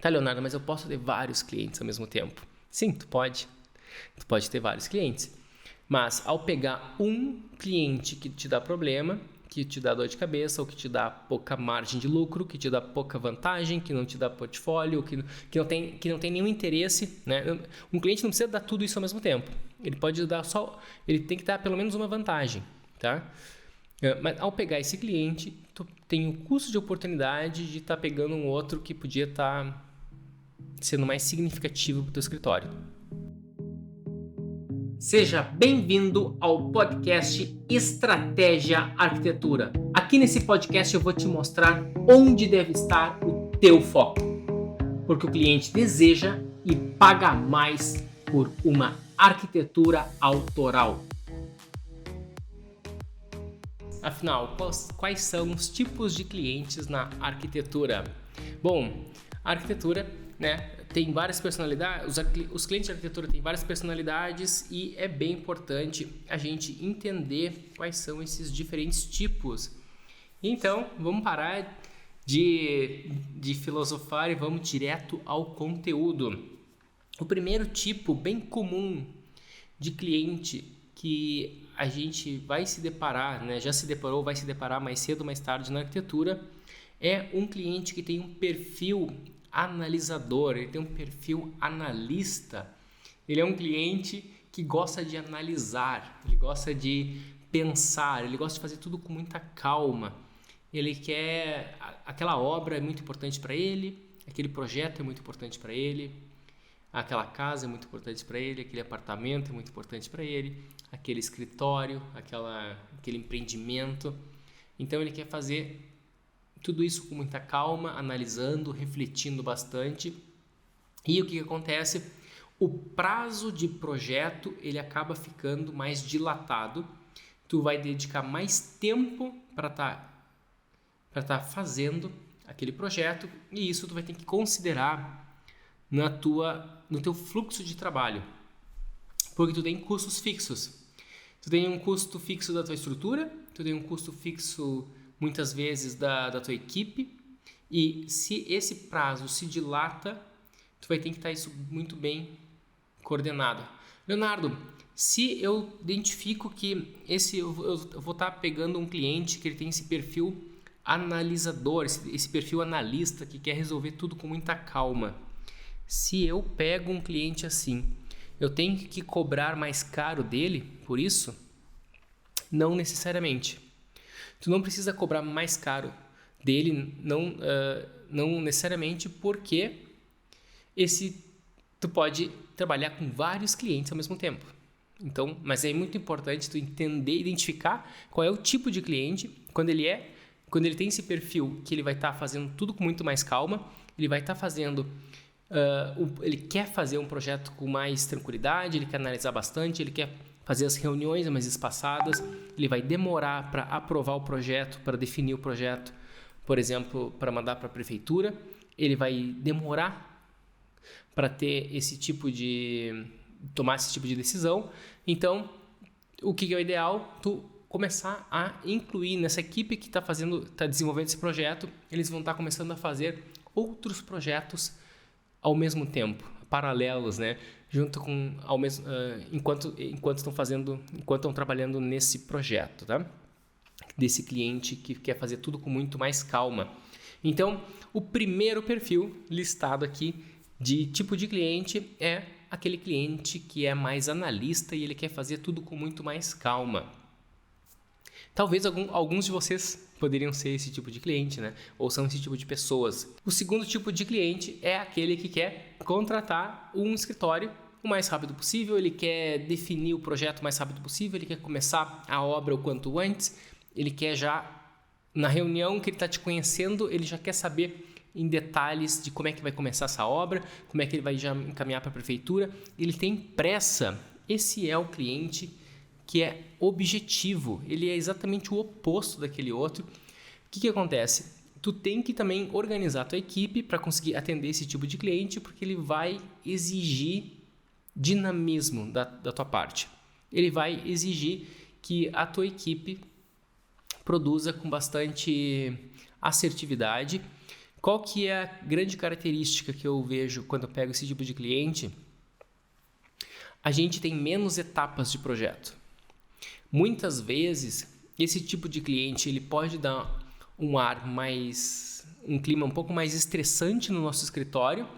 Tá, Leonardo, mas eu posso ter vários clientes ao mesmo tempo. Sim, tu pode. Tu pode ter vários clientes. Mas ao pegar um cliente que te dá problema, que te dá dor de cabeça, ou que te dá pouca margem de lucro, que te dá pouca vantagem, que não te dá portfólio, que não tem nenhum interesse, né? Um cliente não precisa dar tudo isso ao mesmo tempo. Ele tem que dar pelo menos uma vantagem, tá? Mas ao pegar esse cliente, tu tem o custo de oportunidade de estar pegando um outro que podia estar sendo mais significativo para o teu escritório. Seja bem-vindo ao podcast Estratégia Arquitetura. Aqui nesse podcast eu vou te mostrar onde deve estar o teu foco. Porque o cliente deseja e paga mais por uma arquitetura autoral. Afinal, quais são os tipos de clientes na arquitetura? Bom, a arquitetura, né, tem várias personalidades, os clientes de arquitetura têm várias personalidades e é bem importante a gente entender quais são esses diferentes tipos. Então, vamos parar de filosofar e vamos direto ao conteúdo. O primeiro tipo bem comum de cliente que a gente vai se deparar, né, já se deparou, vai se deparar mais cedo ou mais tarde na arquitetura, é um cliente que tem um perfil analisador, ele tem um perfil analista. Ele é um cliente que gosta de analisar, ele gosta de pensar, ele gosta de fazer tudo com muita calma. Ele quer, aquela obra é muito importante para ele, aquele projeto é muito importante para ele, aquela casa é muito importante para ele, aquele apartamento é muito importante para ele, aquele escritório, aquele empreendimento. Então ele quer fazer tudo isso com muita calma, analisando, refletindo bastante. E o que acontece? O prazo de projeto ele acaba ficando mais dilatado. Tu vai dedicar mais tempo para tá fazendo aquele projeto e isso tu vai ter que considerar no teu fluxo de trabalho. Porque tu tem custos fixos. Tu tem um custo fixo da tua estrutura, tu tem um custo fixo muitas vezes da tua equipe, e se esse prazo se dilata, tu vai ter que estar isso muito bem coordenado. Leonardo, se eu identifico que eu vou estar pegando um cliente que ele tem esse perfil analisador, esse perfil analista que quer resolver tudo com muita calma, se eu pego um cliente assim, eu tenho que cobrar mais caro dele por isso? Não necessariamente. Tu não precisa cobrar mais caro dele, não necessariamente, porque tu pode trabalhar com vários clientes ao mesmo tempo. Então, mas é muito importante tu entender, identificar qual é o tipo de cliente, quando ele tem esse perfil que ele vai estar fazendo tudo com muito mais calma, ele vai estar fazendo, ele quer fazer um projeto com mais tranquilidade, ele quer analisar bastante, ele quer fazer as reuniões mais espaçadas, ele vai demorar para aprovar o projeto, para definir o projeto, por exemplo, para mandar para a prefeitura, ele vai demorar para tomar esse tipo de decisão. Então, o que é o ideal? Tu começar a incluir nessa equipe que está desenvolvendo esse projeto, eles vão estar começando a fazer outros projetos ao mesmo tempo, paralelos, né? Junto com enquanto estão trabalhando nesse projeto, tá? Desse cliente que quer fazer tudo com muito mais calma. Então, o primeiro perfil listado aqui de tipo de cliente é aquele cliente que é mais analista e ele quer fazer tudo com muito mais calma. Talvez alguns de vocês poderiam ser esse tipo de cliente, né? Ou são esse tipo de pessoas. O segundo tipo de cliente é aquele que quer contratar um escritório o mais rápido possível, ele quer definir o projeto o mais rápido possível, ele quer começar a obra o quanto antes, ele quer já, na reunião que ele está te conhecendo, ele já quer saber em detalhes de como é que vai começar essa obra, como é que ele vai já encaminhar para a prefeitura, ele tem pressa. Esse é o cliente que é objetivo, ele é exatamente o oposto daquele outro. O que acontece? Tu tem que também organizar a tua equipe para conseguir atender esse tipo de cliente, porque ele vai exigir dinamismo da tua parte. Ele vai exigir que a tua equipe produza com bastante assertividade, Qual que é a grande característica que eu vejo quando eu pego esse tipo de cliente? A gente tem menos etapas de projeto. Muitas vezes, esse tipo de cliente ele pode dar um clima um pouco mais estressante no nosso escritório,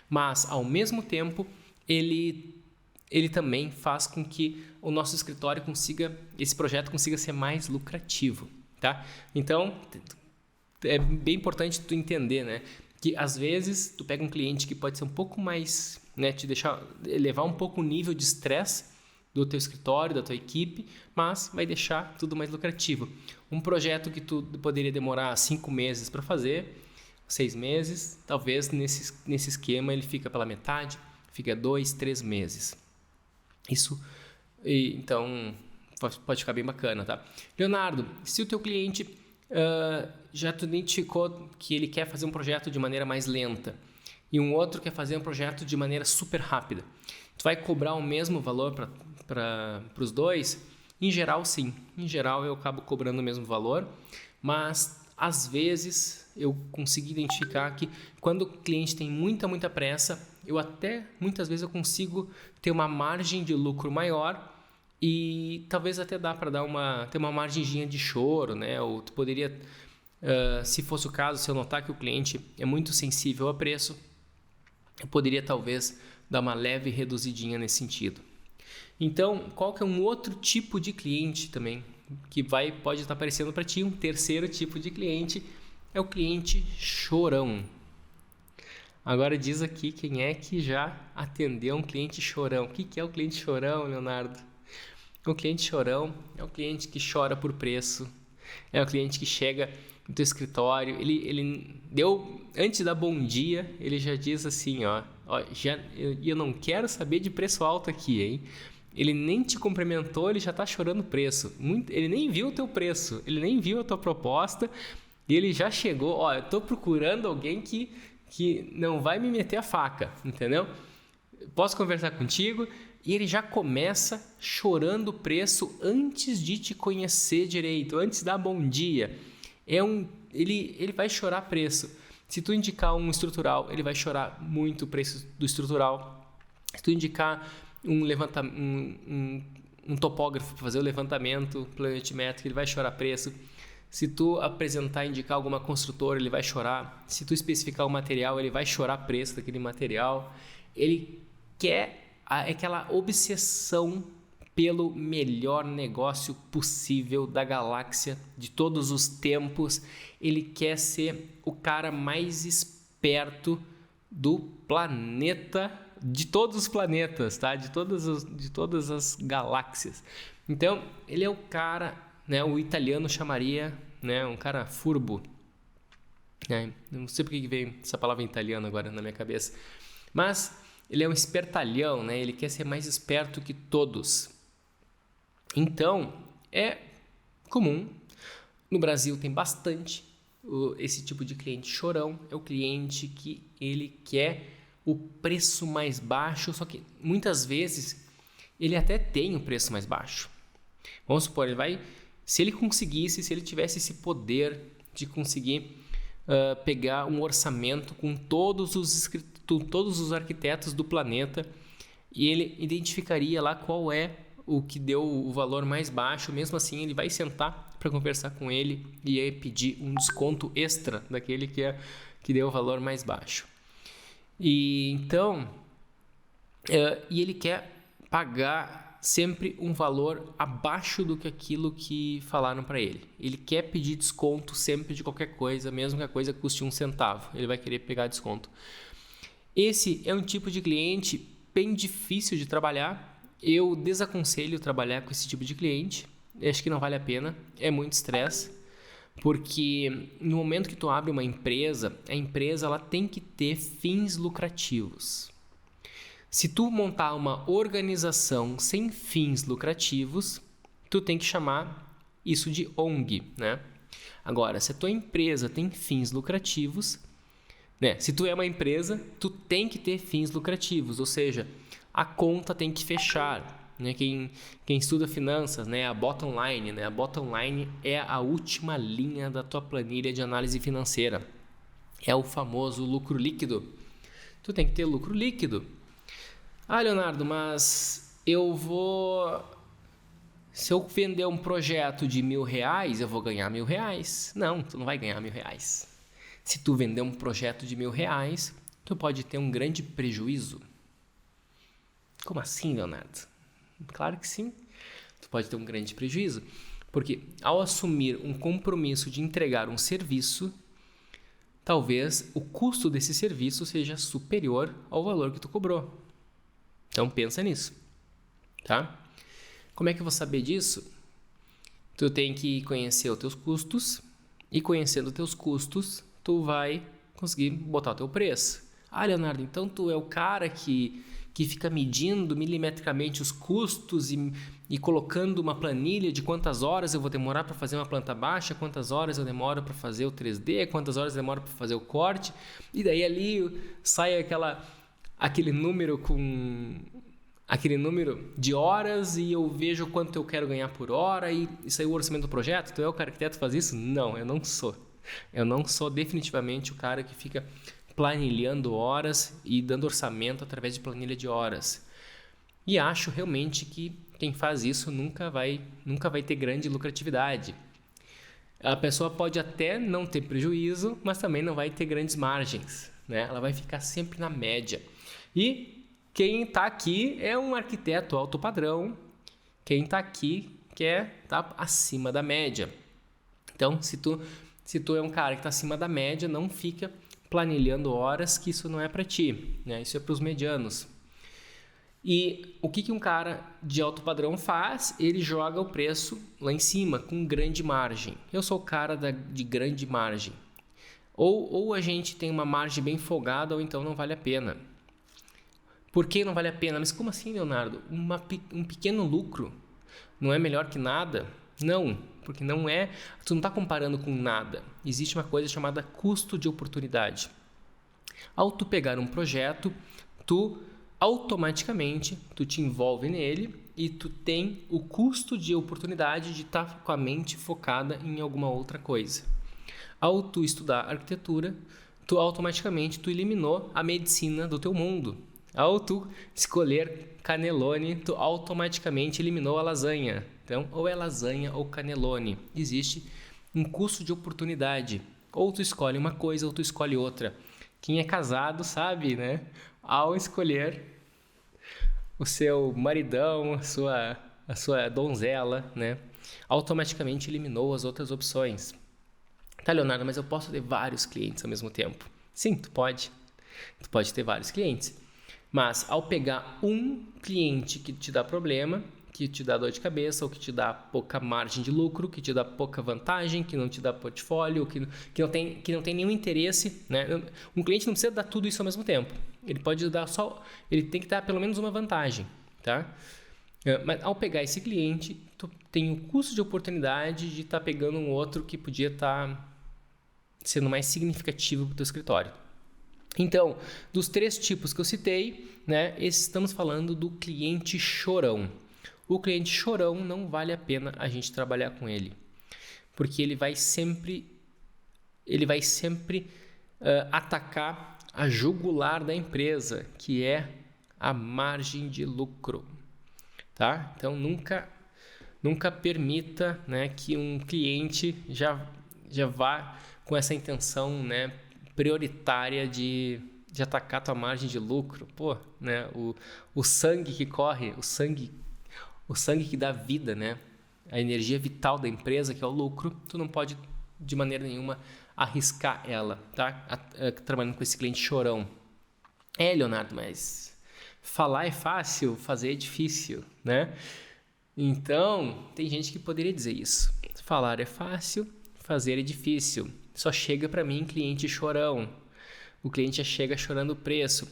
mas ao mesmo tempo ele também faz com que o nosso escritório esse projeto consiga ser mais lucrativo, tá? Então, é bem importante tu entender, né, que às vezes tu pega um cliente que pode ser um pouco mais, né, elevar um pouco o nível de estresse do teu escritório, da tua equipe, mas vai deixar tudo mais lucrativo. Um projeto que tu poderia demorar 5 meses para fazer, 6 meses, talvez nesse esquema ele fica pela metade, fica 2, 3 meses. Então, pode ficar bem bacana, tá? Leonardo, se o teu cliente já tu identificou que ele quer fazer um projeto de maneira mais lenta e um outro quer fazer um projeto de maneira super rápida, tu vai cobrar o mesmo valor para os dois? Em geral, sim. Em geral, eu acabo cobrando o mesmo valor, mas às vezes eu consigo identificar que quando o cliente tem muita pressa, muitas vezes eu consigo ter uma margem de lucro maior e talvez até dá para ter uma margenzinha de choro, né? Ou tu poderia, se fosse o caso, se eu notar que o cliente é muito sensível a preço, eu poderia talvez dar uma leve reduzidinha nesse sentido. Então, qual que é um outro tipo de cliente também que pode estar aparecendo para ti? Um terceiro tipo de cliente é o cliente chorão. Agora diz aqui quem é que já atendeu um cliente chorão. O que é o cliente chorão, Leonardo? O cliente chorão é o cliente que chora por preço, é o cliente que chega no teu escritório, antes de dar bom dia, ele já diz assim, eu não quero saber de preço alto aqui, hein? Ele nem te cumprimentou, ele já está chorando preço. Ele nem viu o teu preço, ele nem viu a tua proposta e ele já chegou, eu estou procurando alguém que não vai me meter a faca, entendeu? Posso conversar contigo? E ele já começa chorando preço antes de te conhecer direito, antes de dar bom dia. Ele vai chorar preço. Se tu indicar um estrutural, ele vai chorar muito o preço do estrutural. Se tu indicar um topógrafo para fazer o levantamento planimétrico, ele vai chorar preço. Se tu indicar alguma construtora, ele vai chorar. Se tu especificar o material, ele vai chorar preço daquele material. Ele quer aquela obsessão pelo melhor negócio possível da galáxia, de todos os tempos. Ele quer ser o cara mais esperto do planeta, de todos os planetas, tá? De todas as galáxias. Então, ele é o cara, né? O italiano chamaria, né? Um cara furbo. Né? Não sei porque veio essa palavra em italiano agora na minha cabeça. Mas ele é um espertalhão, né? Ele quer ser mais esperto que todos. Então, é comum. No Brasil tem bastante esse tipo de cliente chorão. É o cliente que ele quer o preço mais baixo, só que muitas vezes ele até tem o preço mais baixo. Vamos supor, se ele tivesse esse poder de conseguir pegar um orçamento com todos os arquitetos do planeta e ele identificaria lá qual é o que deu o valor mais baixo. Mesmo assim, ele vai sentar para conversar com ele e aí pedir um desconto extra daquele que deu o valor mais baixo. E então, e ele quer pagar sempre um valor abaixo do que aquilo que falaram para ele. Ele quer pedir desconto sempre de qualquer coisa, mesmo que a coisa custe 1 centavo. Ele vai querer pegar desconto. Esse é um tipo de cliente bem difícil de trabalhar. Eu desaconselho trabalhar com esse tipo de cliente. Eu acho que não vale a pena. É muito estresse. Porque no momento que tu abre uma empresa, a empresa ela tem que ter fins lucrativos. Se tu montar uma organização sem fins lucrativos, tu tem que chamar isso de ONG, né? Agora, se a tua empresa tem fins lucrativos, né? Se tu é uma empresa, tu tem que ter fins lucrativos, ou seja, a conta tem que fechar. Né? Quem estuda finanças, né? A bottom line, né? A bottom line é a última linha da tua planilha de análise financeira. É o famoso lucro líquido. Tu tem que ter lucro líquido. Ah, Leonardo, mas se eu vender um projeto de R$1.000, eu vou ganhar R$1.000. Não, tu não vai ganhar R$1.000. Se tu vender um projeto de R$1.000, tu pode ter um grande prejuízo. Como assim, Leonardo? Claro que sim. Tu pode ter um grande prejuízo. Porque ao assumir um compromisso de entregar um serviço, talvez o custo desse serviço seja superior ao valor que tu cobrou. Então pensa nisso, tá? Como é que eu vou saber disso? Tu tem que conhecer os teus custos e conhecendo os teus custos, tu vai conseguir botar o teu preço. Ah, Leonardo, então tu é o cara que fica medindo milimetricamente os custos e colocando uma planilha de quantas horas eu vou demorar para fazer uma planta baixa, quantas horas eu demoro para fazer o 3D, quantas horas eu demoro para fazer o corte, e daí ali sai aquele número de horas e eu vejo quanto eu quero ganhar por hora e isso aí é o orçamento do projeto. Tu é o cara que faz isso? Não, eu não sou. Eu não sou definitivamente o cara que fica planilhando horas e dando orçamento através de planilha de horas. E acho realmente que quem faz isso nunca vai ter grande lucratividade. A pessoa pode até não ter prejuízo, mas também não vai ter grandes margens, né? Ela vai ficar sempre na média. E quem está aqui é um arquiteto alto padrão. Quem está aqui quer estar acima da média. Então, se tu é um cara que está acima da média, não fica planilhando horas, que isso não é para ti, né? Isso é para os medianos. E o que um cara de alto padrão faz? Ele joga o preço lá em cima, com grande margem. Eu sou o cara de grande margem. Ou a gente tem uma margem bem folgada, ou então não vale a pena. Por que não vale a pena? Mas como assim, Leonardo? Um pequeno lucro não é melhor que nada? Não, porque não é. Tu não está comparando com nada. Existe uma coisa chamada custo de oportunidade. Ao tu pegar um projeto, tu automaticamente te envolve nele e tu tem o custo de oportunidade de estar com a mente focada em alguma outra coisa. Ao tu estudar arquitetura, tu automaticamente eliminou a medicina do teu mundo. Ao tu escolher cannelloni, tu automaticamente eliminou a lasanha. Então, ou é lasanha ou cannelloni. Existe um custo de oportunidade. Ou tu escolhe uma coisa ou tu escolhe outra. Quem é casado sabe, né? Ao escolher o seu maridão, a sua donzela, né? Automaticamente eliminou as outras opções. Tá, Leonardo, mas eu posso ter vários clientes ao mesmo tempo. Sim, tu pode. Tu pode ter vários clientes. Mas ao pegar um cliente que te dá problema, que te dá dor de cabeça, ou que te dá pouca margem de lucro, que te dá pouca vantagem, que não te dá portfólio, que não tem nenhum interesse, né? Um cliente não precisa dar tudo isso ao mesmo tempo. Ele pode dar ele tem que dar pelo menos uma vantagem, tá? Mas ao pegar esse cliente, tu tem o custo de oportunidade de estar pegando um outro que podia estar sendo mais significativo para o teu escritório. Então, dos 3 tipos que eu citei, né, estamos falando do cliente chorão. O cliente chorão não vale a pena a gente trabalhar com ele, porque ele vai sempre atacar a jugular da empresa, que é a margem de lucro, tá? Então nunca permita, né, que um cliente já vá com essa intenção, né, prioritária de atacar a tua margem de lucro. Pô, né, o sangue que corre, o sangue que dá vida, né? A energia vital da empresa, que é o lucro, tu não pode de maneira nenhuma arriscar ela, tá? Trabalhando com esse cliente chorão. Leonardo, mas falar é fácil, fazer é difícil, né? Então, tem gente que poderia dizer isso. Falar é fácil, fazer é difícil. Só chega para mim cliente chorão. O cliente já chega chorando o preço.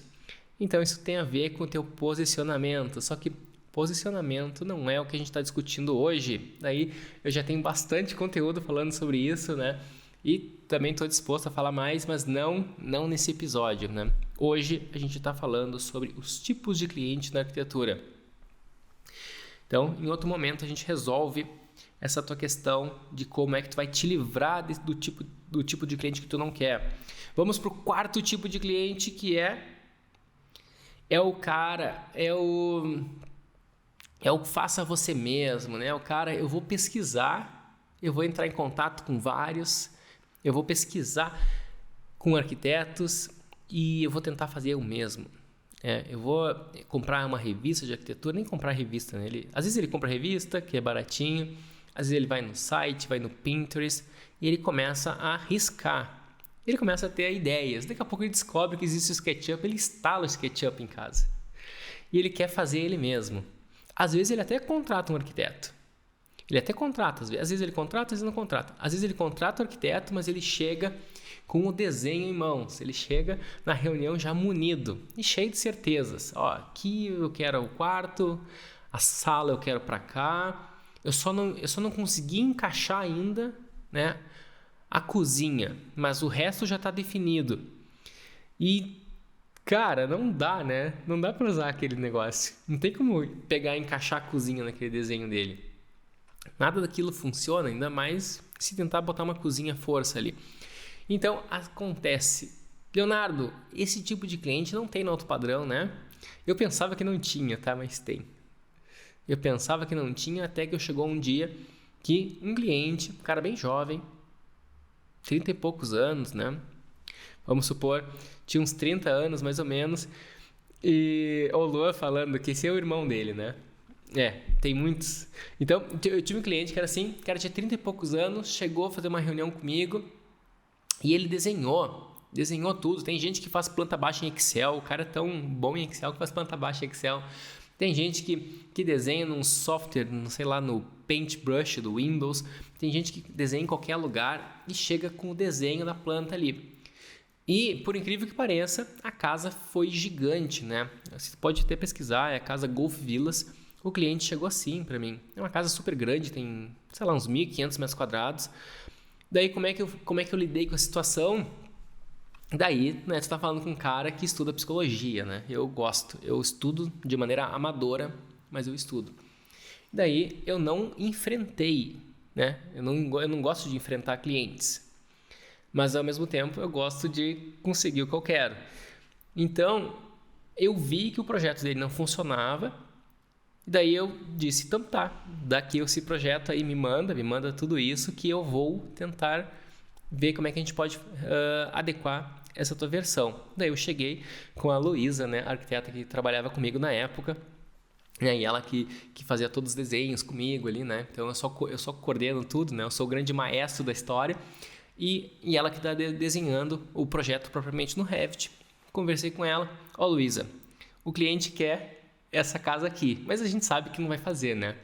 Então, isso tem a ver com o teu posicionamento. Só que posicionamento não é o que a gente está discutindo hoje. Daí eu já tenho bastante conteúdo falando sobre isso, né? E também estou disposto a falar mais, mas não nesse episódio, né? Hoje a gente está falando sobre os tipos de cliente na arquitetura. Então, em outro momento a gente resolve essa tua questão de como é que tu vai te livrar do tipo de cliente que tu não quer. Vamos para o quarto tipo de cliente, que é o cara, é o faça você mesmo, né? O cara, eu vou pesquisar, eu vou entrar em contato com vários, eu vou pesquisar com arquitetos e eu vou tentar fazer eu mesmo. Eu vou comprar uma revista de arquitetura, nem comprar revista, né? Às vezes ele compra revista, que é baratinho, às vezes ele vai no site, vai no Pinterest e ele começa a riscar. Ele começa a ter ideias. Daqui a pouco ele descobre que existe o SketchUp, ele instala o SketchUp em casa. E ele quer fazer ele mesmo. Às vezes ele até contrata um arquiteto. Ele até contrata, às vezes ele contrata, às vezes não contrata. Às vezes ele contrata o arquiteto, mas ele chega com o desenho em mãos. Ele chega na reunião já munido e cheio de certezas. Ó, aqui eu quero o quarto, a sala eu quero para cá. Eu só não consegui encaixar ainda, né, a cozinha, mas o resto já está definido. E, cara, não dá, né? Não dá para usar aquele negócio. Não tem como pegar e encaixar a cozinha naquele desenho dele. Nada daquilo funciona, ainda mais se tentar botar uma cozinha à força ali. Então, acontece. Leonardo, esse tipo de cliente não tem no alto padrão, né? Eu pensava que não tinha, tá? Mas tem. Eu pensava que não tinha até que chegou um dia que um cliente, um cara bem jovem, 30 e poucos anos, né? Vamos supor, tinha uns 30 anos mais ou menos. E o Luan falando que esse é o irmão dele, né? Tem muitos. Então, eu tive um cliente que era assim, o cara tinha 30 e poucos anos, chegou a fazer uma reunião comigo e ele desenhou tudo. Tem gente que faz planta baixa em Excel, o cara é tão bom em Excel que faz planta baixa em Excel. Tem gente que desenha num software, sei lá, no Paintbrush do Windows. Tem gente que desenha em qualquer lugar e chega com o desenho da planta ali. E, por incrível que pareça, a casa foi gigante, né? Você pode até pesquisar, é a casa Golf Villas. O cliente chegou assim para mim. É uma casa super grande, tem, sei lá, uns 1.500 metros quadrados. Daí, como é que eu lidei com a situação? Daí, né, você está falando com um cara que estuda psicologia, né? Eu estudo de maneira amadora, mas eu estudo. Daí, eu não enfrentei, né? Eu não gosto de enfrentar clientes, mas ao mesmo tempo eu gosto de conseguir o que eu quero. Então, eu vi que o projeto dele não funcionava, e daí eu disse, então tá, daqui esse projeto aí me manda tudo isso que eu vou tentar ver como é que a gente pode adequar essa tua versão. Daí eu cheguei com a Luísa, né, a arquiteta que trabalhava comigo na época, né, e ela que fazia todos os desenhos comigo ali, né, então eu só coordeno tudo, né, eu sou o grande maestro da história, e ela que está desenhando o projeto propriamente no Revit. Conversei com ela, Luísa, o cliente quer essa casa aqui, mas a gente sabe que não vai fazer, né?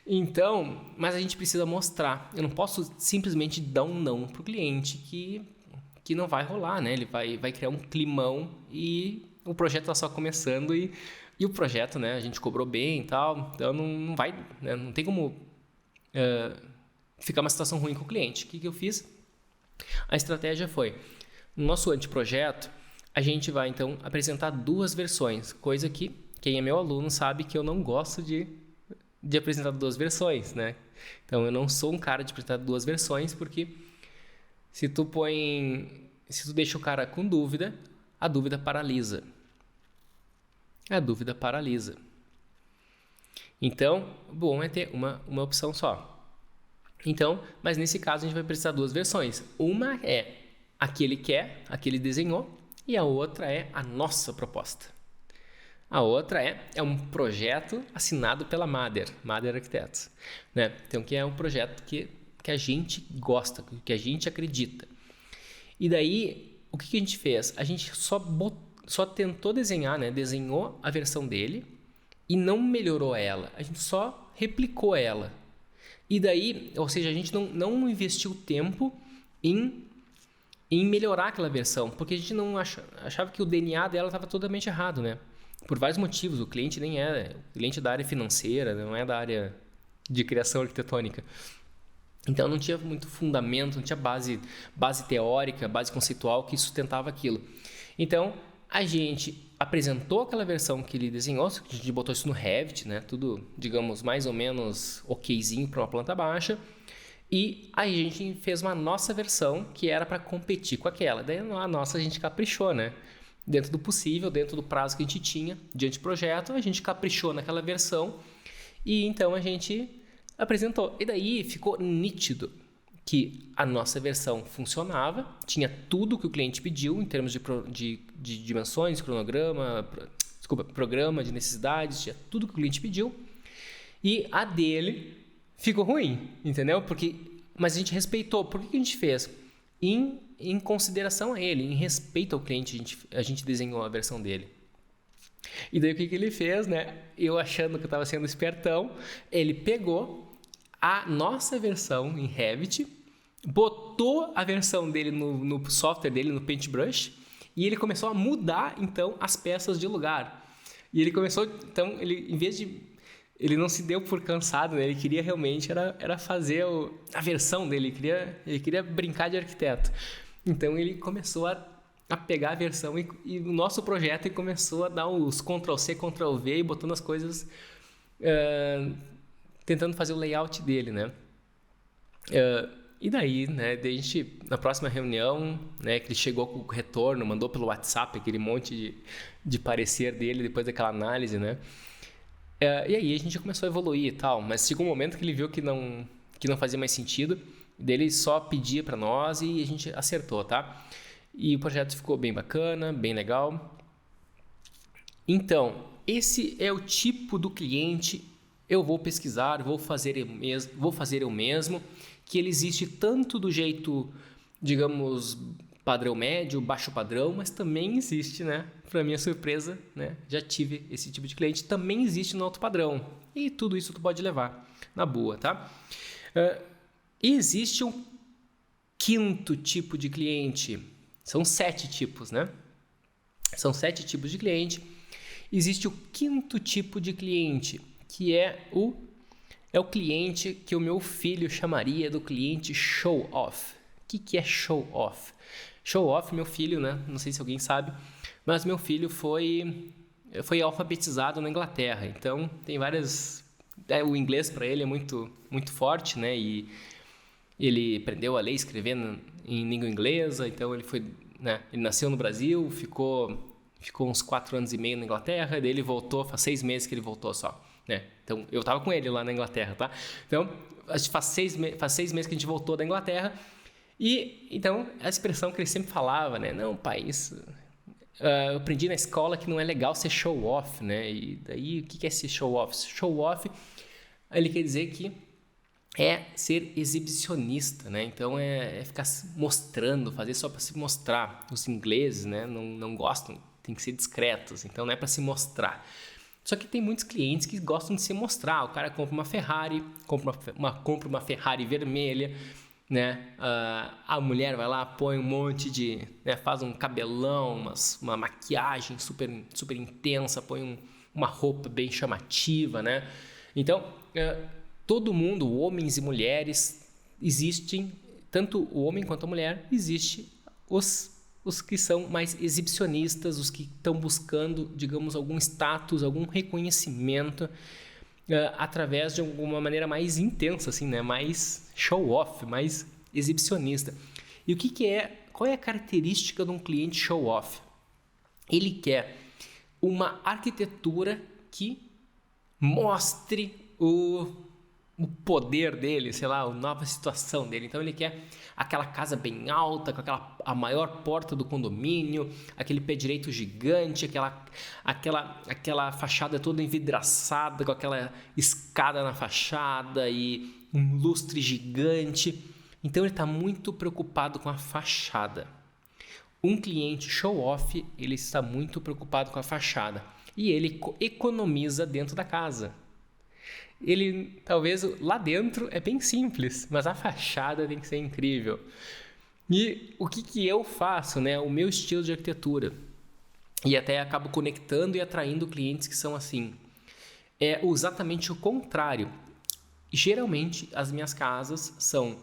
Então, mas a gente precisa mostrar. Eu não posso simplesmente dar um não pro cliente que não vai rolar, né? Ele vai criar um climão e o projeto está só começando e o projeto, né? A gente cobrou bem e tal, então não vai, né? Não tem como ficar uma situação ruim com o cliente. O que eu fiz? A estratégia foi, no nosso anteprojeto, a gente vai então apresentar 2 versões, coisa que quem é meu aluno sabe que eu não gosto de apresentar 2 versões, né? Então eu não sou um cara de apresentar 2 versões, porque se tu deixa o cara com dúvida, a dúvida paralisa. A dúvida paralisa. Então, bom é ter uma opção só. Então, mas nesse caso a gente vai precisar 2 versões. Uma é a que ele quer, a que ele desenhou, e a outra é a nossa proposta. A outra é um projeto assinado pela Mader Arquitetos, né? Então, que é um projeto que a gente gosta, que a gente acredita. E daí, o que a gente fez? A gente só tentou desenhar, né? Desenhou a versão dele e não melhorou ela. A gente só replicou ela. E daí, ou seja, a gente não investiu tempo em melhorar aquela versão, porque a gente não achava que o DNA dela estava totalmente errado, né? Por vários motivos, o cliente nem é, o cliente é da área financeira, não é da área de criação arquitetônica. Então não tinha muito fundamento, não tinha base teórica, base conceitual que sustentava aquilo. Então a gente apresentou aquela versão que ele desenhou, a gente botou isso no Revit, né? Tudo, digamos, mais ou menos okzinho para uma planta baixa. E aí a gente fez uma nossa versão que era para competir com aquela. Daí a nossa a gente caprichou, né? Dentro do possível, dentro do prazo que a gente tinha diante do projeto, a gente caprichou naquela versão e então a gente apresentou. E daí ficou nítido que a nossa versão funcionava, tinha tudo que o cliente pediu em termos de dimensões, programa de necessidades, tinha tudo que o cliente pediu. E a dele ficou ruim, entendeu? Mas a gente respeitou. Por que a gente fez? Em consideração a ele, em respeito ao cliente, a gente desenhou a versão dele. E daí o que ele fez, né? Eu achando que eu estava sendo espertão, ele pegou a nossa versão em Revit, botou a versão dele no software dele, no Paintbrush, e ele começou a mudar, então, as peças de lugar. E ele começou, então, em vez de... Ele não se deu por cansado, né? Ele queria realmente era fazer a versão dele, ele queria brincar de arquiteto. Então, ele começou a pegar a versão e o nosso projeto e começou a dar os Ctrl+C, Ctrl+V e botando as coisas, tentando fazer o layout dele, né? E daí, né, a gente, na próxima reunião, né, que ele chegou com o retorno, mandou pelo WhatsApp aquele monte de parecer dele depois daquela análise, né? E aí a gente começou a evoluir e tal, mas chegou um momento que ele viu que não fazia mais sentido, dele só pedia para nós e a gente acertou, tá? E o projeto ficou bem bacana, bem legal. Então, esse é o tipo do cliente, eu vou pesquisar, vou fazer eu mesmo, que ele existe tanto do jeito, digamos, padrão médio, baixo padrão, mas também existe, né? Para minha surpresa, né? Já tive esse tipo de cliente, também existe no alto padrão. E tudo isso tu pode levar na boa, tá? E existe um quinto tipo de cliente. São 7 tipos, né? São 7 tipos de cliente. Existe o quinto tipo de cliente, que é o cliente que o meu filho chamaria do cliente show-off. O que é show-off? Show-off, meu filho, né? Não sei se alguém sabe, mas meu filho foi alfabetizado na Inglaterra. Então, tem várias... o inglês para ele é muito, muito forte, né? E ele aprendeu a ler e escrever em língua inglesa. Então, ele foi... né? Ele nasceu no Brasil, ficou uns 4 anos e meio na Inglaterra. Daí ele voltou, faz 6 meses que ele voltou só, né? Então, eu tava com ele lá na Inglaterra, tá? Então, faz 6 meses que a gente voltou da Inglaterra. E, então, a expressão que ele sempre falava, né? Não, pai, isso... eu aprendi na escola que não é legal ser show-off, né? E daí, o que é ser show-off? Show-off, ele quer dizer que é ser exibicionista, né? Então, é ficar mostrando, fazer só para se mostrar. Os ingleses, né? Não gostam, tem que ser discretos. Então, não é para se mostrar. Só que tem muitos clientes que gostam de se mostrar. O cara compra uma Ferrari, compra uma Ferrari vermelha, né? A mulher vai lá, põe um monte de... né? Faz um cabelão, uma maquiagem super, super intensa, põe uma roupa bem chamativa, né? Então, todo mundo, homens e mulheres, existem, tanto o homem quanto a mulher, existe os que são mais exibicionistas, os que estão buscando, digamos, algum status, algum reconhecimento através de alguma maneira mais intensa, assim, né? Mais show-off, mais exibicionista. E qual é a característica de um cliente show-off? Ele quer uma arquitetura que mostre o poder dele, sei lá, a nova situação dele. Então ele quer aquela casa bem alta, com a maior porta do condomínio, aquele pé direito gigante, aquela fachada toda envidraçada, com aquela escada na fachada e um lustre gigante. Então ele está muito preocupado com a fachada. Um cliente show-off, ele está muito preocupado com a fachada e ele economiza dentro da casa. Ele, talvez, lá dentro é bem simples, mas a fachada tem que ser incrível. E o que eu faço, né? O meu estilo de arquitetura, e até acabo conectando e atraindo clientes que são assim, é exatamente o contrário. Geralmente, as minhas casas são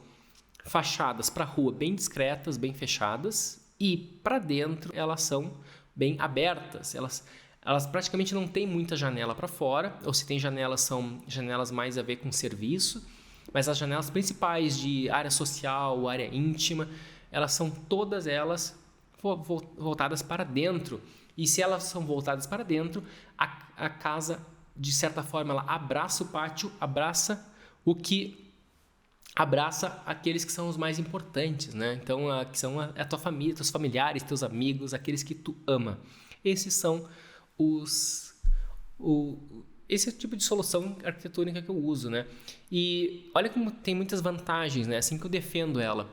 fachadas para a rua bem discretas, bem fechadas, e para dentro elas são bem abertas. Elas praticamente não têm muita janela para fora, ou se tem janelas, são janelas mais a ver com serviço, mas as janelas principais de área social, área íntima, elas são todas elas voltadas para dentro. E se elas são voltadas para dentro, a casa, de certa forma, ela abraça o pátio, abraça aqueles que são os mais importantes, né? Então, que são a tua família, teus familiares, teus amigos, aqueles que tu ama. Esses são esse é o tipo de solução arquitetônica que eu uso, né? E olha como tem muitas vantagens, né? Assim que eu defendo ela.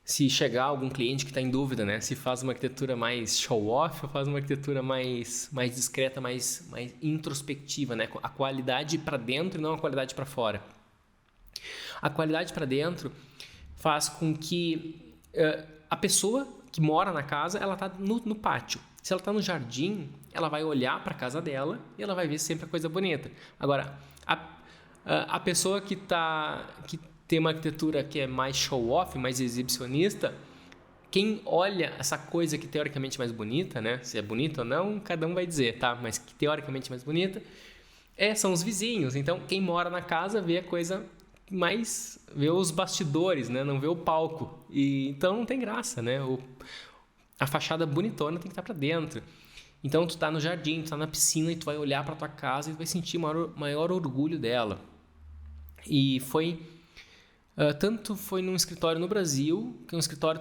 Se chegar algum cliente que está em dúvida, né? Se faz uma arquitetura mais show-off ou faz uma arquitetura mais discreta, mais introspectiva, né? A qualidade para dentro e não a qualidade para fora. A qualidade para dentro faz com que a pessoa que mora na casa, ela está no pátio. Se ela está no jardim, ela vai olhar para a casa dela e ela vai ver sempre a coisa bonita. Agora, a pessoa que tem uma arquitetura que é mais show-off, mais exibicionista, quem olha essa coisa que teoricamente é mais bonita, né? Se é bonita ou não, cada um vai dizer, tá? Mas que teoricamente é mais bonita, são os vizinhos. Então, quem mora na casa vê a coisa mais... vê os bastidores, né? Não vê o palco. Então, não tem graça, né? A fachada bonitona tem que estar para dentro. Então, tu tá no jardim, tu tá na piscina e tu vai olhar para tua casa e tu vai sentir maior orgulho dela. E tanto foi num escritório no Brasil, que é um escritório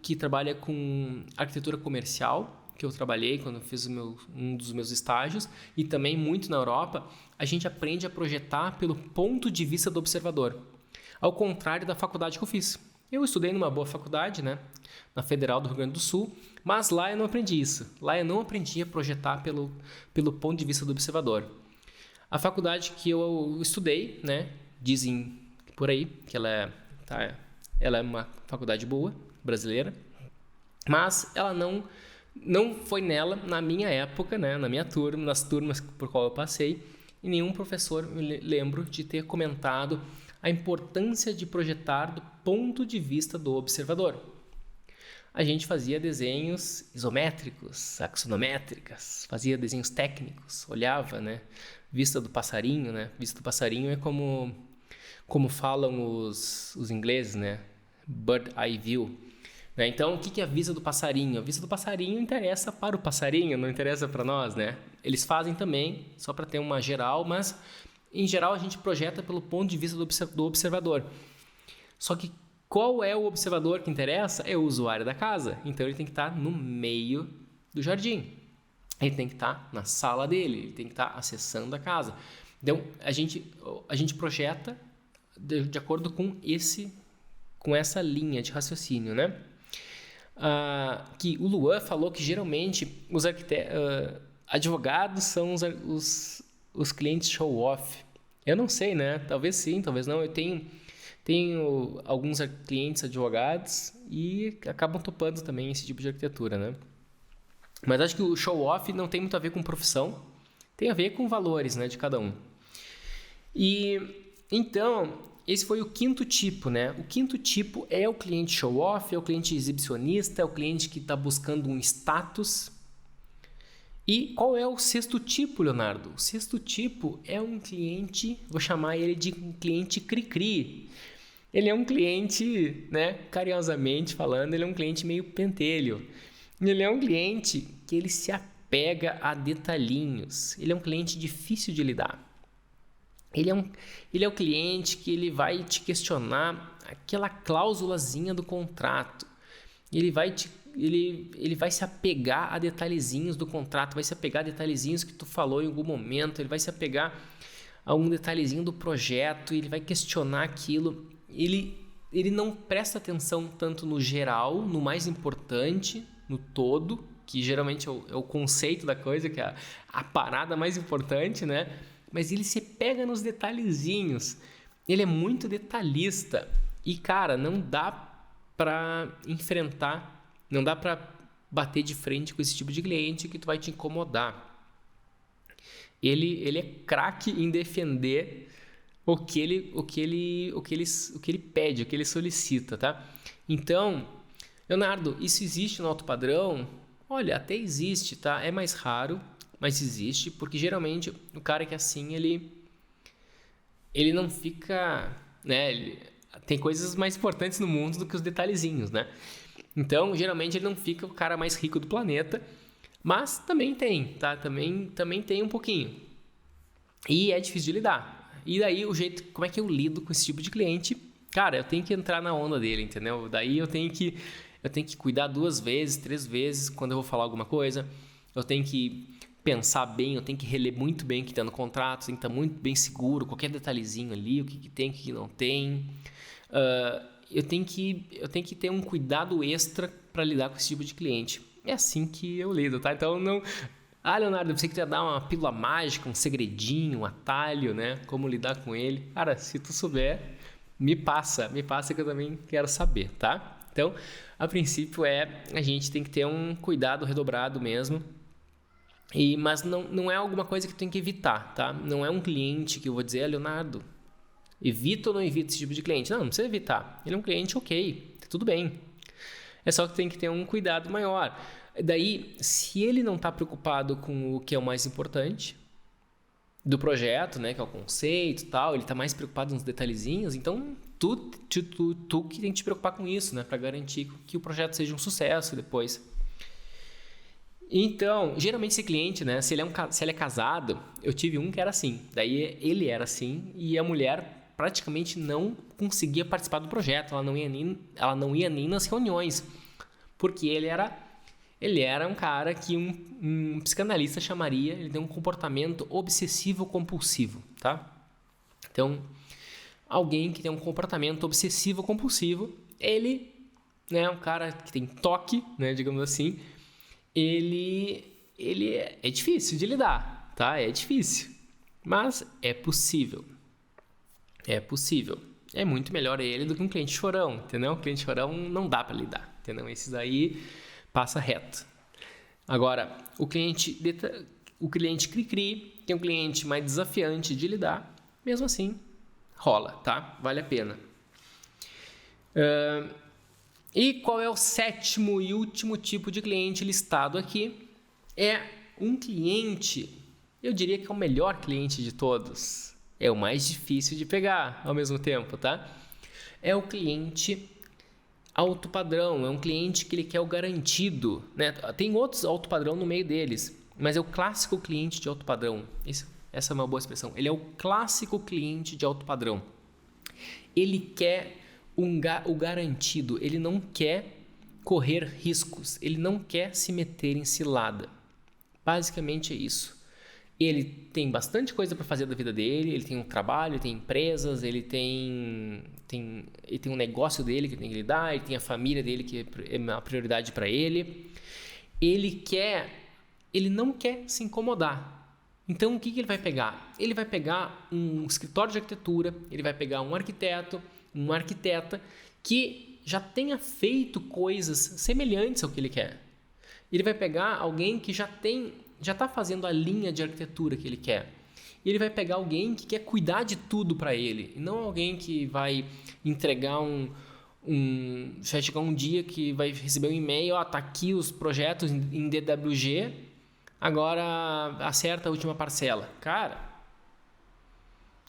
que trabalha com arquitetura comercial, que eu trabalhei quando eu fiz um dos meus estágios, e também muito na Europa, a gente aprende a projetar pelo ponto de vista do observador, ao contrário da faculdade que eu fiz. Eu estudei numa boa faculdade, né, na Federal do Rio Grande do Sul, mas lá eu não aprendi isso. Lá eu não aprendi a projetar pelo ponto de vista do observador. A faculdade que eu estudei, né, dizem por aí que ela é uma faculdade boa, brasileira, mas ela não foi nela, na minha época, né, na minha turma, nas turmas por qual eu passei, e nenhum professor me lembro de ter comentado a importância de projetar do ponto de vista do observador. A gente fazia desenhos isométricos, axonométricas, fazia desenhos técnicos, olhava, né, vista do passarinho, né? Vista do passarinho é como falam os ingleses, né? Bird eye view. Né? Então, o que é a vista do passarinho? A vista do passarinho interessa para o passarinho, não interessa para nós, né? Eles fazem também, só para ter uma geral, mas em geral a gente projeta pelo ponto de vista do observador. Só que qual é o observador que interessa? É o usuário da casa. Então ele tem que estar no meio do jardim. Ele tem que estar na sala dele, ele tem que estar acessando a casa. Então a gente projeta de acordo com essa linha de raciocínio, né? Que o Luan falou que geralmente os advogados são os clientes show-off. Eu não sei, né? Talvez sim, talvez não. Eu tenho alguns clientes advogados e acabam topando também esse tipo de arquitetura, né? Mas acho que o show-off não tem muito a ver com profissão, tem a ver com valores, né, de cada um. E então, esse foi o quinto tipo, né? O quinto tipo é o cliente show-off, é o cliente exibicionista, é o cliente que está buscando um status. E qual é o sexto tipo, Leonardo? O sexto tipo é um cliente, vou chamar ele de cliente cri-cri. Ele é um cliente, né, carinhosamente falando, ele é um cliente meio pentelho. Ele é um cliente que ele se apega a detalhinhos. Ele é um cliente difícil de lidar. Ele é o cliente que ele vai te questionar aquela cláusulazinha do contrato. Ele vai se apegar a detalhezinhos do contrato, vai se apegar a detalhezinhos que tu falou em algum momento, ele vai se apegar a um detalhezinho do projeto, ele vai questionar aquilo. Ele não presta atenção tanto no geral, no mais importante, no todo, que geralmente é o conceito da coisa, que é a parada mais importante, né? Mas ele se pega nos detalhezinhos. Ele é muito detalhista. E, cara, não dá para enfrentar, não dá para bater de frente com esse tipo de cliente que tu vai te incomodar. Ele é craque em defender o que ele pede, o que ele solicita, tá? Então, Leonardo, isso existe no alto padrão? Olha, até existe, tá? É mais raro, mas existe, porque geralmente o cara que é assim, ele não fica, né? Tem coisas mais importantes no mundo do que os detalhezinhos, né? Então, geralmente ele não fica o cara mais rico do planeta, mas também tem, tá? Também tem um pouquinho. E é difícil de lidar. E daí como é que eu lido com esse tipo de cliente? Cara, eu tenho que entrar na onda dele, entendeu? Daí eu tenho que cuidar 2 vezes, 3 vezes quando eu vou falar alguma coisa. Eu tenho que pensar bem, eu tenho que reler muito bem o que está no contrato, tem que estar muito bem seguro, qualquer detalhezinho ali, o que tem, o que não tem. Eu tenho que ter um cuidado extra para lidar com esse tipo de cliente. É assim que eu lido, tá? Então não... Ah, Leonardo, eu pensei que tu ia dar uma pílula mágica, um segredinho, um atalho, né? Como lidar com ele. Cara, se tu souber, me passa que eu também quero saber, tá? Então, a princípio a gente tem que ter um cuidado redobrado mesmo. Mas não é alguma coisa que tu tem que evitar, tá? Não é um cliente que eu vou dizer, Leonardo, evita ou não evita esse tipo de cliente? Não precisa evitar. Ele é um cliente ok, tá tudo bem. É só que tem que ter um cuidado maior. Daí, se ele não está preocupado com o que é o mais importante do projeto, né, que é o conceito e tal, ele está mais preocupado nos detalhezinhos, então tu que tem que te preocupar com isso, né, para garantir que o projeto seja um sucesso depois. Então, geralmente esse cliente, né, se ele é casado, eu tive um que era assim, daí ele era assim e a mulher praticamente não conseguia participar do projeto, ela não ia nem nas reuniões, porque ele era um cara que um psicanalista chamaria, ele tem um comportamento obsessivo-compulsivo, tá? Então, alguém que tem um comportamento obsessivo-compulsivo, ele, né, um cara que tem toque, né, digamos assim, ele é difícil de lidar, tá? É difícil, mas é possível. É possível. É muito melhor ele do que um cliente chorão, entendeu? Um cliente chorão não dá para lidar, entendeu? Esses aí passa reto. Agora, o cliente cri-cri, que é um cliente mais desafiante de lidar, mesmo assim, rola, tá? Vale a pena. E qual é o 7º e último tipo de cliente listado aqui? É um cliente, eu diria que é o melhor cliente de todos. É o mais difícil de pegar ao mesmo tempo, tá? É o cliente alto padrão, é um cliente que ele quer o garantido, né? Tem outros alto padrão no meio deles, mas é o clássico cliente de alto padrão. Essa é uma boa expressão. Ele é o clássico cliente de alto padrão. Ele quer o garantido, ele não quer correr riscos, ele não quer se meter em cilada. Basicamente é isso. Ele tem bastante coisa para fazer da vida dele, ele tem um trabalho, ele tem empresas, ele tem um negócio dele que tem que lidar, ele tem a família dele que é uma prioridade para ele. Ele não quer se incomodar. Então o que ele vai pegar? Ele vai pegar um escritório de arquitetura, ele vai pegar um arquiteto, uma arquiteta que já tenha feito coisas semelhantes ao que ele quer. Ele vai pegar alguém que já está fazendo a linha de arquitetura que ele quer. E ele vai pegar alguém que quer cuidar de tudo para ele, e não alguém que vai entregar vai chegar um dia que vai receber um e-mail, tá aqui os projetos em DWG, agora acerta a última parcela. Cara,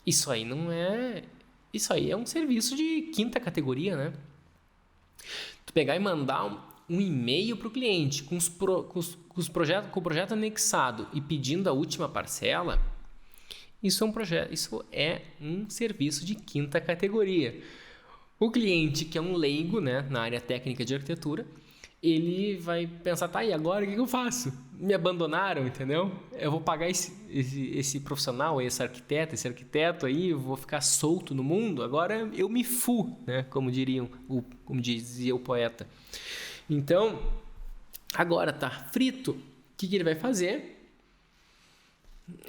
isso aí é um serviço de 5ª categoria, né? Tu pegar e mandar um e-mail para o cliente com o projeto anexado e pedindo a última parcela, isso é um serviço de 5ª categoria. O cliente que é um leigo, né, na área técnica de arquitetura, ele vai pensar, tá, e agora o que eu faço? Me abandonaram, entendeu? Eu vou pagar esse profissional, esse arquiteto aí, eu vou ficar solto no mundo, agora eu me fu, né, como dizia o poeta. Então, agora tá frito, o que ele vai fazer?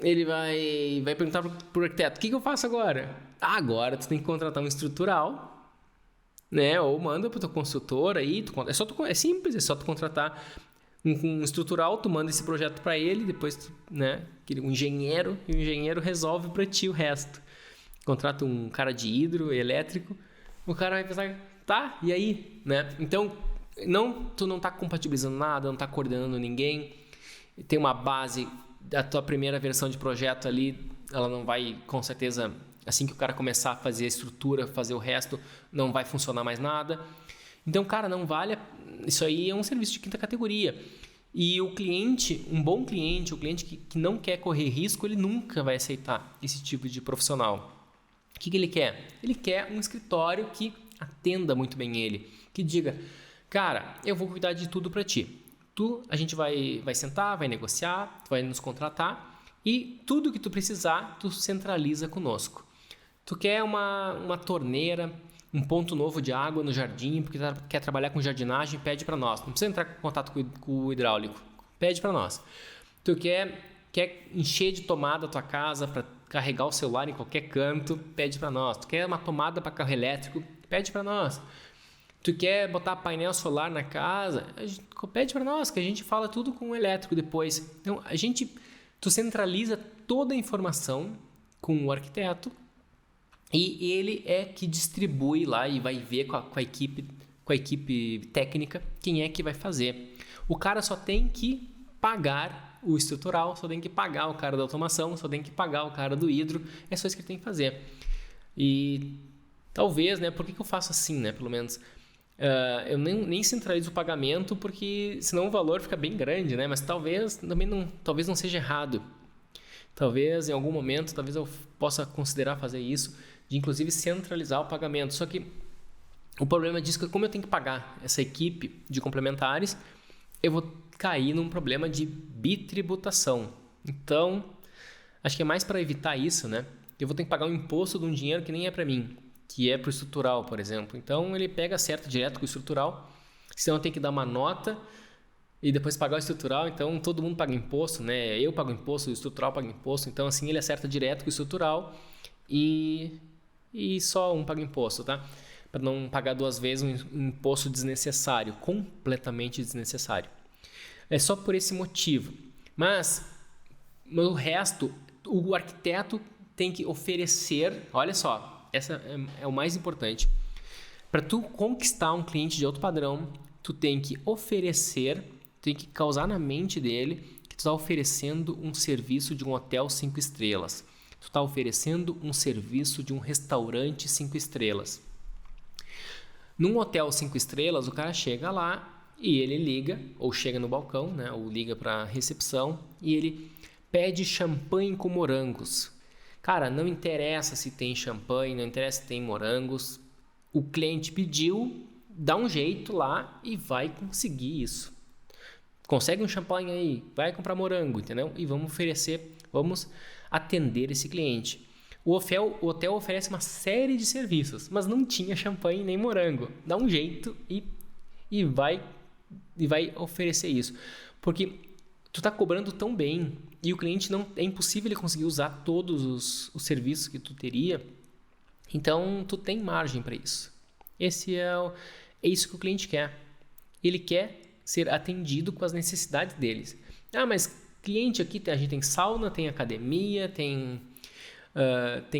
Ele vai perguntar pro arquiteto, o que eu faço agora? Agora tu tem que contratar um estrutural, né? Ou manda pro teu consultor aí, é simples, é só tu contratar um estrutural, tu manda esse projeto para ele, depois né, um engenheiro, e o engenheiro resolve para ti o resto. Contrata um cara de hidroelétrico, o cara vai pensar, tá, e aí? Né? Então, tu não está compatibilizando nada, não está coordenando ninguém, tem uma base, a tua primeira versão de projeto ali, ela não vai, com certeza, assim que o cara começar a fazer a estrutura, fazer o resto, não vai funcionar mais nada. Então, cara, não vale, isso aí é um serviço de quinta categoria. E o cliente, um bom cliente, o cliente que não quer correr risco, ele nunca vai aceitar esse tipo de profissional. O que ele quer? Ele quer um escritório que atenda muito bem ele, que diga, cara, eu vou cuidar de tudo para ti. A gente vai sentar, vai negociar, tu vai nos contratar e tudo que tu precisar, tu centraliza conosco. Tu quer uma torneira, um ponto novo de água no jardim, porque quer trabalhar com jardinagem, pede para nós. Não precisa entrar em contato com o hidráulico, pede para nós. Tu quer encher de tomada a tua casa para carregar o celular em qualquer canto, pede para nós. Tu quer uma tomada para carro elétrico, pede para nós. Tu quer botar painel solar na casa, pede para nós, que a gente fala tudo com o elétrico depois. Então, tu centraliza toda a informação com o arquiteto e ele é que distribui lá e vai ver com a equipe técnica quem é que vai fazer. O cara só tem que pagar o estrutural, só tem que pagar o cara da automação, só tem que pagar o cara do hidro, é só isso que ele tem que fazer. E talvez, né, por que eu faço assim, né, pelo menos... eu nem centralizo o pagamento porque senão o valor fica bem grande, né? Mas talvez não seja errado. Talvez em algum momento, talvez eu possa considerar fazer isso, de inclusive centralizar o pagamento. Só que o problema disso é que como eu tenho que pagar essa equipe de complementares, eu vou cair num problema de bitributação. Então, acho que é mais para evitar isso, né? Eu vou ter que pagar um imposto de um dinheiro que nem é para mim, que é para o estrutural, por exemplo. Então, ele pega acerta direto com o estrutural, senão tem que dar uma nota e depois pagar o estrutural. Então, todo mundo paga imposto, né? Eu pago imposto, o estrutural paga imposto. Então, assim, ele acerta direto com o estrutural e só um paga imposto, tá? Para não pagar duas vezes um imposto desnecessário, completamente desnecessário. É só por esse motivo. Mas, o resto, o arquiteto tem que oferecer, olha só, essa é o mais importante. Para tu conquistar um cliente de alto padrão, tu tem que oferecer, tem que causar na mente dele que tu está oferecendo um serviço de um hotel 5 estrelas. Tu está oferecendo um serviço de um restaurante 5 estrelas. Num hotel 5 estrelas, o cara chega lá e ele liga, ou chega no balcão, né, ou liga para a recepção e ele pede champanhe com morangos. Cara, não interessa se tem champanhe, não interessa se tem morangos. O cliente pediu, dá um jeito lá e vai conseguir isso. Consegue um champanhe aí, vai comprar morango, entendeu? E vamos atender esse cliente. O hotel oferece uma série de serviços, mas não tinha champanhe nem morango. Dá um jeito e vai oferecer isso. Porque tu está cobrando tão bem e o cliente é impossível ele conseguir usar todos os serviços que tu teria. Então, tu tem margem para isso. É isso que o cliente quer. Ele quer ser atendido com as necessidades deles. Ah, mas cliente aqui, a gente tem sauna, tem academia, tem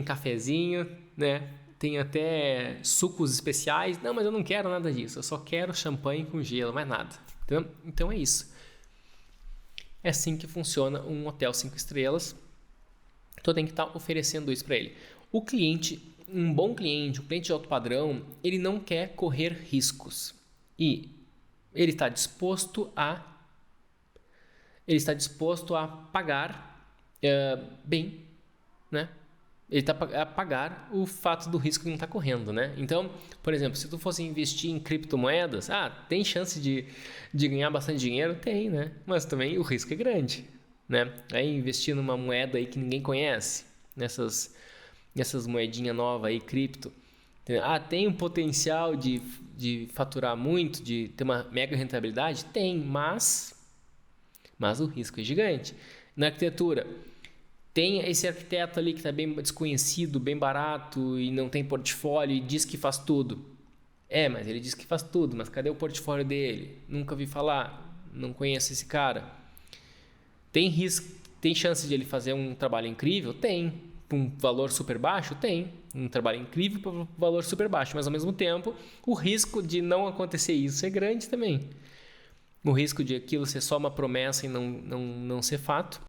cafezinho, né? Tem até sucos especiais. Não, mas eu não quero nada disso. Eu só quero champanhe com gelo, mais nada. Então é isso. É assim que funciona um hotel 5 estrelas. Então tem que estar oferecendo isso para ele. O cliente, um bom cliente, um cliente de alto padrão, ele não quer correr riscos. E ele está disposto a pagar bem, né? Ele está a pagar o fato do risco que não está correndo, né? Então, por exemplo, se tu fosse investir em criptomoedas, tem chance de ganhar bastante dinheiro? Tem, né? Mas também o risco é grande, né? Aí investir numa moeda aí que ninguém conhece, nessas moedinhas novas aí, cripto. Tem um potencial de faturar muito, de ter uma mega rentabilidade? Tem, mas o risco é gigante. Na arquitetura, tem esse arquiteto ali que está bem desconhecido, bem barato e não tem portfólio e diz que faz tudo. Mas ele diz que faz tudo, mas cadê o portfólio dele? Nunca vi falar, não conheço esse cara. Tem chance de ele fazer um trabalho incrível? Tem. um valor super baixo? Tem. Um trabalho incrível para um valor super baixo, mas ao mesmo tempo o risco de não acontecer isso é grande também. O risco de aquilo ser só uma promessa e não ser fato